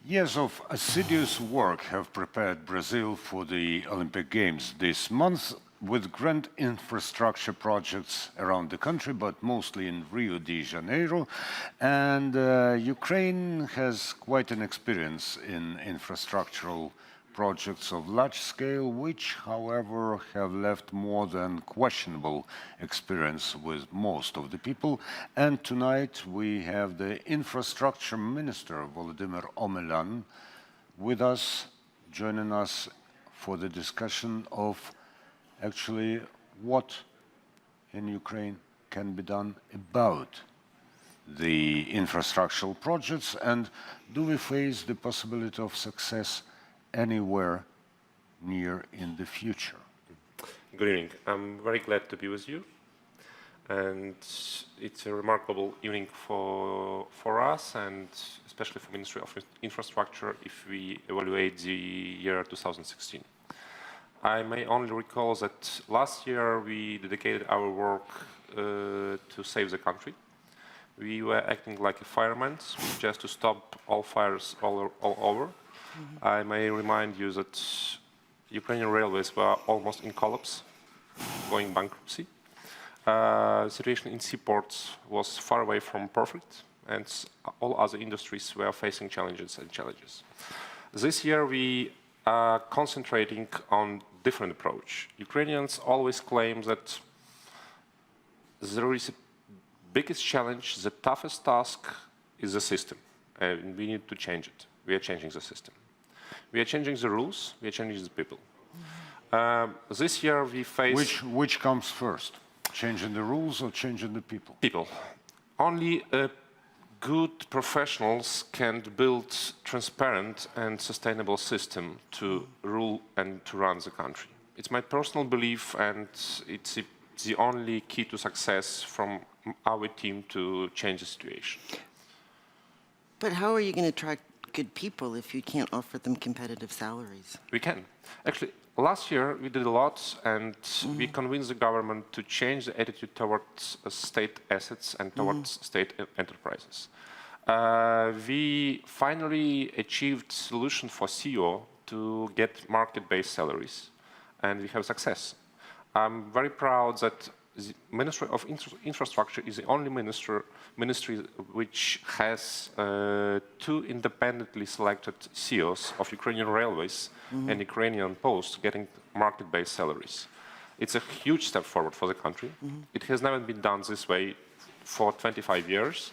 Years of assiduous work have prepared Brazil for the Olympic Games this month, with grand infrastructure projects around the country, but mostly in Rio de Janeiro. And Ukraine has quite an experience in infrastructural projects of large scale, which, however, have left more than questionable experience with most of the people. And tonight we have the Infrastructure Minister, Volodymyr Omelyan, with us, joining us for the discussion of actually what in Ukraine can be done about the infrastructural projects, and do we face the possibility of success anywhere near in the future? Good evening. I'm very glad to be with you, and it's a remarkable evening for us, and especially for Ministry of Infrastructure if we evaluate the year 2016. I may only recall that last year we dedicated our work to save the country. We were acting like a fireman just to stop all fires all over. I may remind you that Ukrainian railways were almost in collapse, going bankruptcy. The situation in seaports was far away from perfect, and all other industries were facing challenges. This year we are concentrating on different approach. Ukrainians always claim that there is a biggest challenge, the toughest task is the system, and we need to change it. We are changing the system. We are changing the rules, we are changing the people. This year we face... Which comes first? Changing the rules or changing the people? People. Only good professionals can build transparent and sustainable system to rule and to run the country. It's my personal belief, and it's the only key to success from our team to change the situation. But how are you going to attract good people if you can't offer them competitive salaries? We can. Actually, last year we did a lot, and we convinced the government to change the attitude towards state assets and towards state enterprises. We finally achieved solution for CEO to get market-based salaries, and we have success. I'm very proud that the Ministry of Infrastructure is the only ministry which has two independently selected CEOs of Ukrainian railways and Ukrainian posts getting market-based salaries. It's a huge step forward for the country. It has never been done this way for 25 years.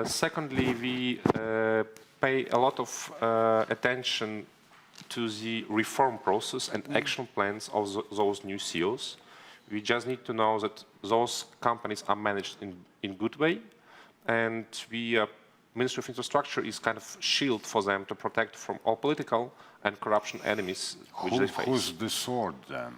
Secondly, we pay a lot of attention to the reform process and action plans of those new CEOs. We just need to know that those companies are managed in good way, and Ministry of Infrastructure is kind of shield for them to protect from all political and corruption enemies which they face. Who's the sword then?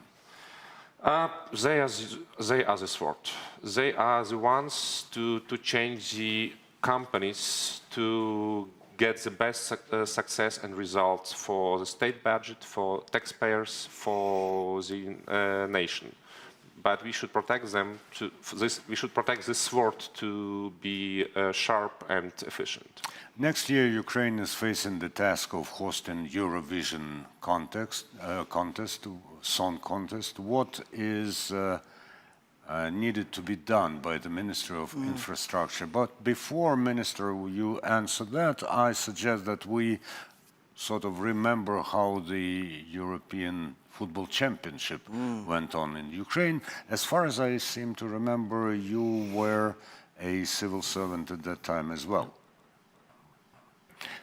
They are the sword. They are the ones to change the companies to get the best success and results for the state budget, for taxpayers, for the nation. But we should protect them. We should protect this sword to be sharp and efficient. Next year, Ukraine is facing the task of hosting Eurovision song contest. What is needed to be done by the Ministry of Infrastructure? But before, Minister, you answer that, I suggest that we sort of remember how the European Football Championship went on in Ukraine. As far as I seem to remember, you were a civil servant at that time as well.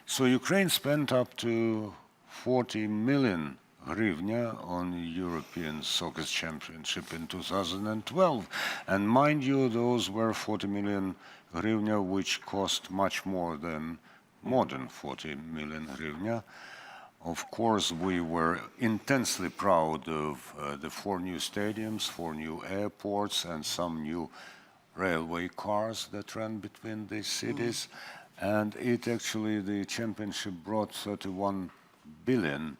So Ukraine spent up to 40 million hryvnia on European Soccer Championship in 2012. And mind you, those were 40 million hryvnia, which cost much more than 40 million hryvnia. Of course, we were intensely proud of the 4 new stadiums, 4 new airports, and some new railway cars that ran between these cities. And it actually, the championship brought 31 billion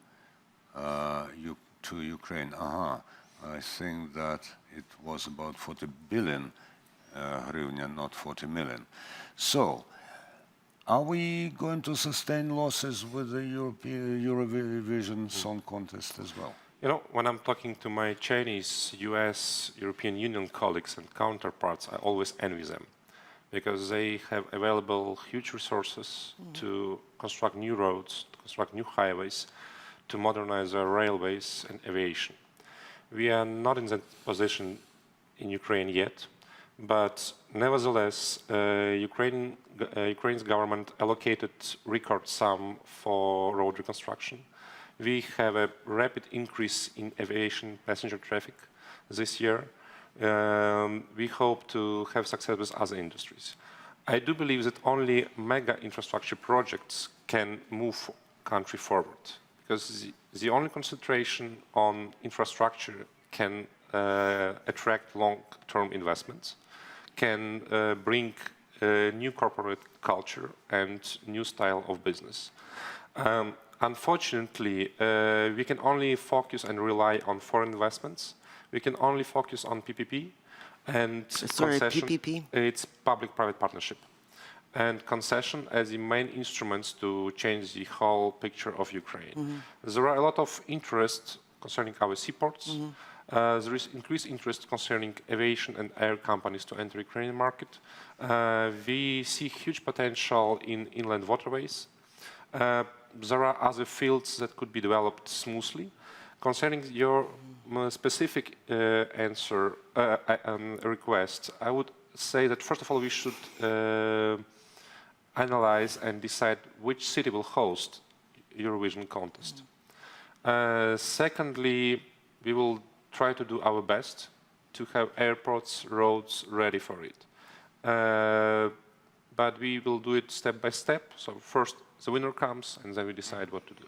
to Ukraine. I think that it was about 40 billion hryvnia, not 40 million. So, Are we going to sustain losses with the Eurovision Song Contest as well? You know, when I'm talking to my Chinese, US, European Union colleagues and counterparts, I always envy them because they have available huge resources to construct new roads, to construct new highways, to modernize our railways and aviation. We are not in that position in Ukraine yet, but nevertheless, Ukraine's government allocated record sum for road reconstruction. We have a rapid increase in aviation passenger traffic this year. We hope to have success with other industries. I do believe that only mega infrastructure projects can move country forward, because the only concentration on infrastructure can attract long-term investments, can bring new corporate culture and new style of business. Unfortunately, we can only focus and rely on foreign investments. We can only focus on PPP and concession. PPP? It's public-private partnership. And concession as the main instruments to change the whole picture of Ukraine. There are a lot of interest concerning our seaports. There is increased interest concerning aviation and air companies to enter Ukrainian market. We see huge potential in inland waterways. There are other fields that could be developed smoothly. Concerning your specific request, I would say that first of all we should analyze and decide which city will host Eurovision contest. Secondly, we will try to do our best to have airports, roads ready for it. But we will do it step by step. So first the winner comes, and then we decide what to do.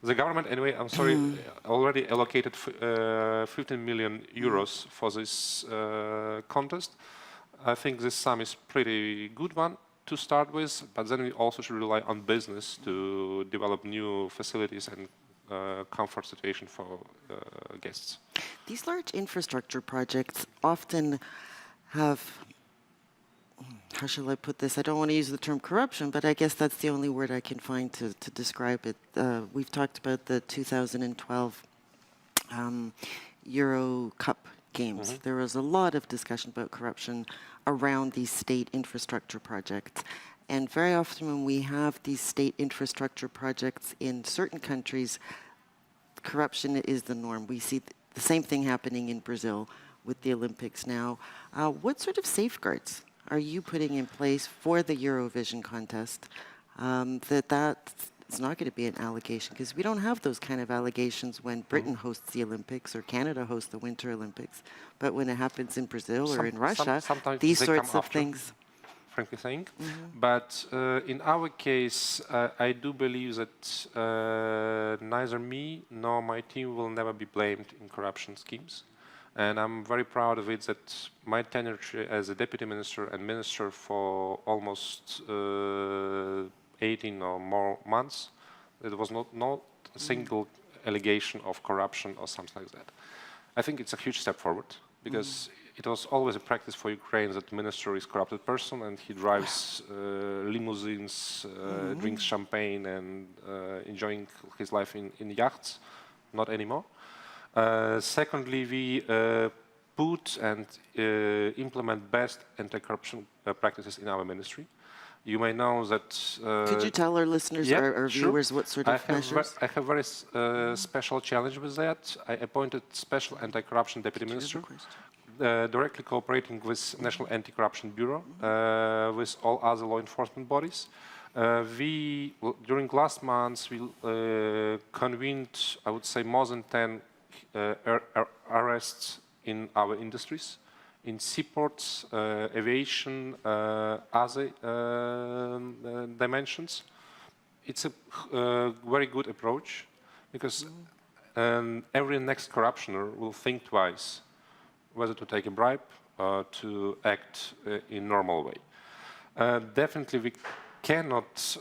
The government, anyway, I'm sorry, already allocated 15 million euros for this contest. I think this sum is pretty good one to start with, but then we also should rely on business to develop new facilities and comfort situation for guests. These large infrastructure projects often have, how shall I put this? I don't want to use the term corruption, but I guess that's the only word I can find to describe it. We've talked about the 2012 Euro Cup games. There was a lot of discussion about corruption around these state infrastructure projects. And very often when we have these state infrastructure projects in certain countries, corruption is the norm. We see the same thing happening in Brazil with the Olympics now. What sort of safeguards are you putting in place for the Eurovision contest that it's not going to be an allegation? Because we don't have those kind of allegations when Britain hosts the Olympics or Canada hosts the Winter Olympics. But when it happens in Brazil or in Russia, these sorts of things. Frankly saying. But in our case, I do believe that neither me nor my team will never be blamed in corruption schemes. And I'm very proud of it that my tenure as a deputy minister and minister for almost 18 or more months, there was not a single allegation of corruption or something like that. I think it's a huge step forward because it was always a practice for Ukraine that the minister is a corrupted person and he drives limousines, drinks champagne and enjoying his life in yachts. Not anymore. Secondly, we put and implement best anti-corruption practices in our ministry. You may know that... Could you tell our listeners, our viewers, what sort of measures? I have a very special challenge with that. I appointed special anti-corruption deputy minister, directly cooperating with National Anti-Corruption Bureau, with all other law enforcement bodies. During last months, we convened, I would say, more than 10 arrests in our industries, in seaports, aviation, other dimensions. It's a very good approach because every next corruptioner will think twice whether to take a bribe or to act in normal way. Definitely we cannot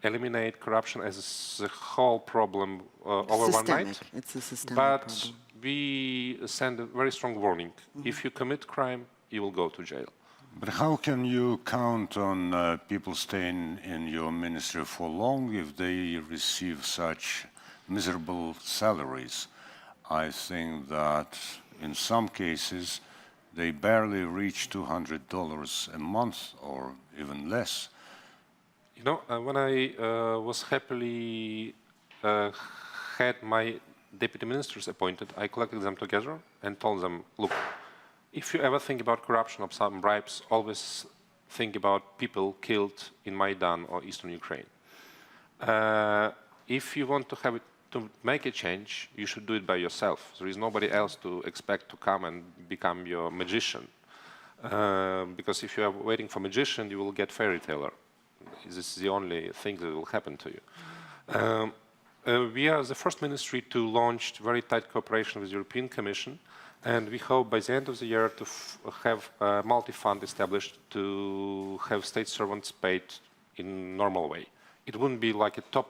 eliminate corruption as a whole problem over one night. It's a systemic but problem. We send a very strong warning. If you commit crime, you will go to jail. But how can you count on people staying in your ministry for long if they receive such miserable salaries? I think that in some cases they barely reach $200 a month or even less. You know, when I was happily had my deputy ministers appointed, I collected them together and told them, look, if you ever think about corruption or some bribes, always think about people killed in Maidan or eastern Ukraine. If you want to make a change, you should do it by yourself. There is nobody else to expect to come and become your magician. Because if you are waiting for magician, you will get fairy tale. This is the only thing that will happen to you. We are the first ministry to launch very tight cooperation with the European Commission, and we hope by the end of the year to have a multi-fund established to have state servants paid in normal way. It wouldn't be like a top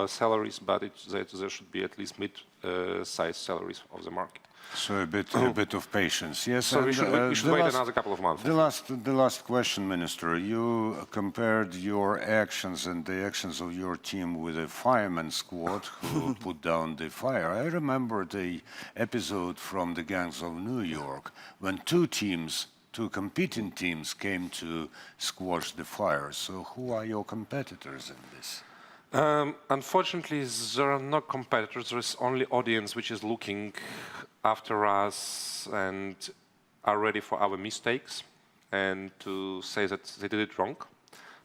salaries, but there should be at least mid-size salaries of the market. So a bit of patience, yes. So we should wait another couple of months. The last question, Minister. You compared your actions and the actions of your team with a fireman squad who put down the fire. I remember the episode from the gangs of New York when two competing teams came to squash the fire. So who are your competitors in this? Unfortunately, there are no competitors. There is only audience which is looking after us and are ready for our mistakes and to say that they did it wrong.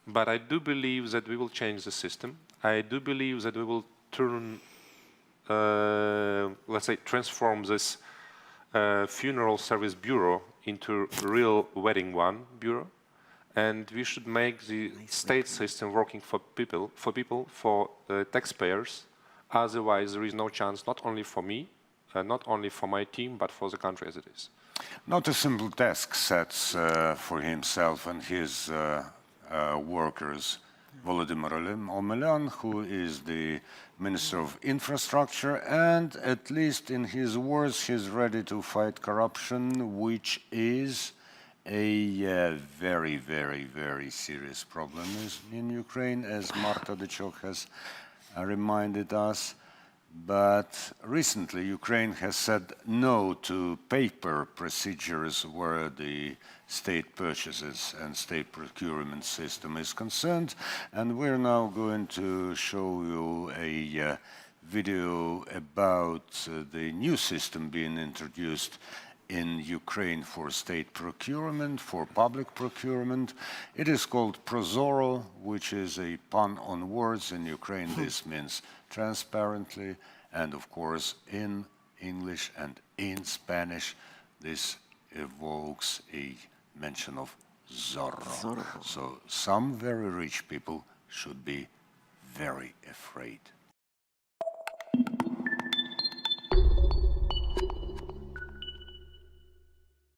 But I do believe that we will change the system. I do believe that we will turn, let's say, transform this funeral service bureau into a real wedding one bureau. And we should make the state system working for people, for taxpayers. Otherwise, there is no chance, not only for me, not only for my team, but for the country as it is. Not a simple task sets for himself and his workers. Volodymyr Omelyan, who is the Minister of Infrastructure, and at least in his words, he's ready to fight corruption, which is a very, very, very serious problem in Ukraine, as Marta Dechok has reminded us. But recently, Ukraine has said no to paper procedures where the state purchases and state procurement system is concerned. And we're now going to show you a video about the new system being introduced in Ukraine for state procurement, for public procurement. It is called Prozoro, which is a pun on words. In Ukraine, this means transparently, and of course, in English and in Spanish, this evokes a mention of Zorro. So some very rich people should be very afraid.